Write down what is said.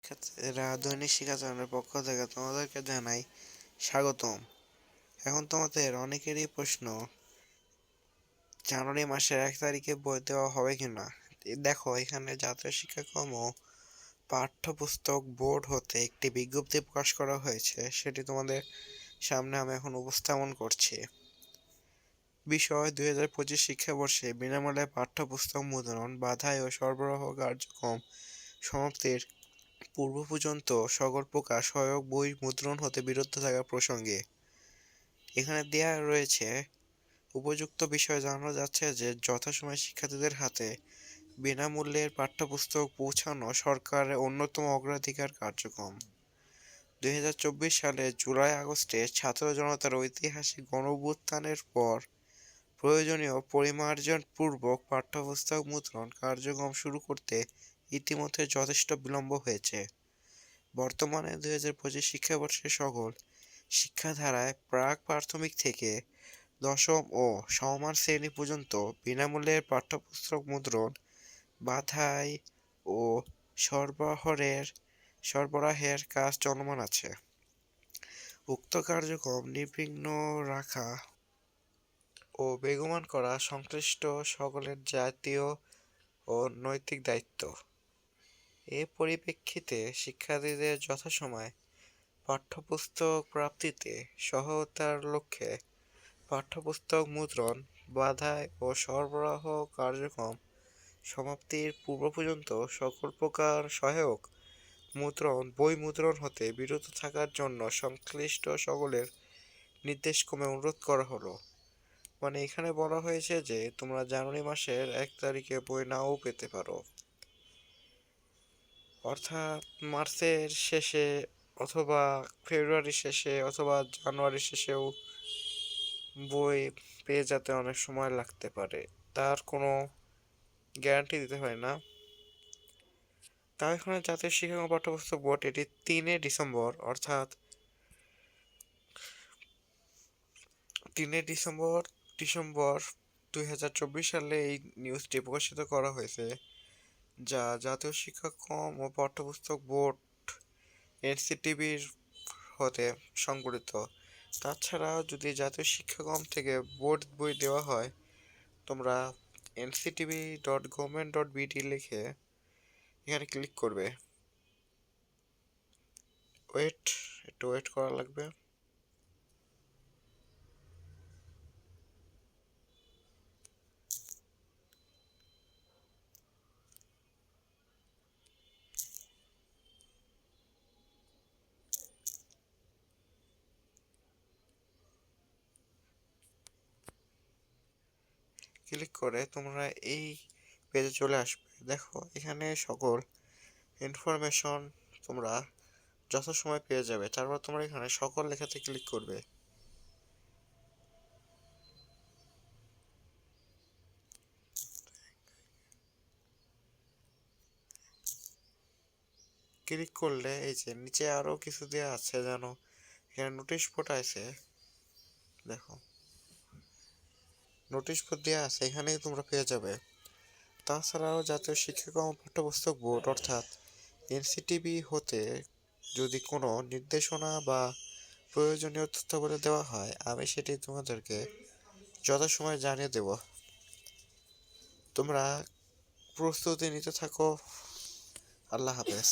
শিক্ষার্থীরা দৈনিক শিক্ষাচরণের পক্ষ থেকে তোমাদেরকে জানাই স্বাগতম। এখন তোমাদের অনেকেরই প্রশ্ন, জানুয়ারি মাসের 1 তারিখে বই দেওয়া হবে কিনা। দেখো, এখানে জাতীয় শিক্ষাক্রম ও পাঠ্যপুস্তক বোর্ড হতে একটি বিজ্ঞপ্তি প্রকাশ করা হয়েছে, সেটি তোমাদের সামনে আমি এখন উপস্থাপন করছি। বিষয় 2025 শিক্ষাবর্ষে বিনামূল্যে পাঠ্যপুস্তক মুদ্রণ, বাধাই ও সরবরাহ কার্যক্রম সমাপ্তির পূর্ব পর্যন্ত সকল প্রকার সহায়ক বই মুদ্রণ হতে বিরত থাকা প্রসঙ্গে এখানে দেয়া রয়েছে। উপযুক্ত বিষয়ে জানানো যাচ্ছে যে যথাসময়ে শিক্ষার্থীদের হাতে বিনামূল্যের পাঠ্যপুস্তক পৌঁছানো সরকারের অন্যতম অগ্রাধিকার কার্যক্রম। 2024 সালের জুলাই-আগস্টে ছাত্র জনতার ঐতিহাসিক গণঅভ্যুত্থানের পর প্রয়োজনীয় পরিমার্জন-পূর্বক পাঠ্যপুস্তক মুদ্রণ কার্যক্রম শুরু করতে ইতিমধ্যে যথেষ্ট বিলম্ব হয়েছে। বর্তমানে 2025 শিক্ষাবর্ষে সকল শিক্ষাধারায় প্রাক-প্রাথমিক থেকে দশম ও সমমান শ্রেণী পর্যন্ত বিনামূল্যের পাঠ্যপুস্তক মুদ্রণ, বাধাই ও সরবরাহের কাজ চলমান আছে। উক্ত কার্যক্রম নির্বিঘ্ন রাখা ও বেগবান করা সংশ্লিষ্ট সকলের জাতীয় ও নৈতিক দায়িত্ব। এ পরিপ্রেক্ষিতে শিক্ষার্থীদের যথাসময়ে পাঠ্যপুস্তক প্রাপ্তিতে সহায়তার লক্ষ্যে পাঠ্যপুস্তক মুদ্রণ, বাধাই ও সরবরাহ কার্যক্রম সমাপ্তির পূর্ব পর্যন্ত সকল প্রকার সহায়ক বই মুদ্রণ হতে বিরত থাকার জন্য সংশ্লিষ্ট সকলের নির্দেশক্রমে অনুরোধ করা হলো। মানে এখানে বলা হয়েছে যে তোমরা জানুয়ারি মাসের 1 তারিখে বই নাও পেতে পারো, অর্থাৎ মার্চের শেষে অথবা ফেব্রুয়ারির শেষে অথবা জানুয়ারির শেষেও বই পেয়ে যেতে অনেক সময় লাগতে পারে, তার কোনো গ্যারান্টি দিতে হয় না। তাও এখানে জাতীয় শিক্ষাক্রম পাঠ্যপুস্তক বোর্ড এটি 3 ডিসেম্বর অর্থাৎ 3 ডিসেম্বর 2024 সালে এই নিউজটি প্রকাশিত করা হয়েছে, যা জাতীয় শিক্ষাক্রম ও পাঠ্যপুস্তক বোর্ড এনসিটিবির হতে সংগঠিত। তাছাড়া যদি জাতীয় শিক্ষাক্রম থেকে বোর্ড বই দেওয়া হয়, তোমরা nctv.government.bd লিখে এখানে ক্লিক করবে। একটু ওয়েট করা লাগবে। ক্লিক করে তোমরা এই পেজে চলে আসবে। দেখো, এখানে সকল ইনফরমেশন তোমরা যথাসময় পেয়ে যাবে। তারপর তোমরা এখানে সকল লেখাতে ক্লিক করবে। ক্লিক করলে এই যে নিচে আরো কিছু দেওয়া আছে, জানো এখানে নোটিশ বোর্ড আছে। দেখো, নোটিশ বোর্ড দেওয়া আছে, এখানেই তোমরা পেয়ে যাবে। তাছাড়াও জাতীয় শিক্ষাক্রম পাঠ্যপুস্তক বোর্ড অর্থাৎ এনসিটিবি হতে যদি কোনো নির্দেশনা বা প্রয়োজনীয় তথ্যাবলী দেওয়া হয়, আমি সেটি তোমাদেরকে যথাসময়ে জানিয়ে দেব। তোমরা প্রস্তুতি নিতে থাকো। আল্লাহ হাফেজ।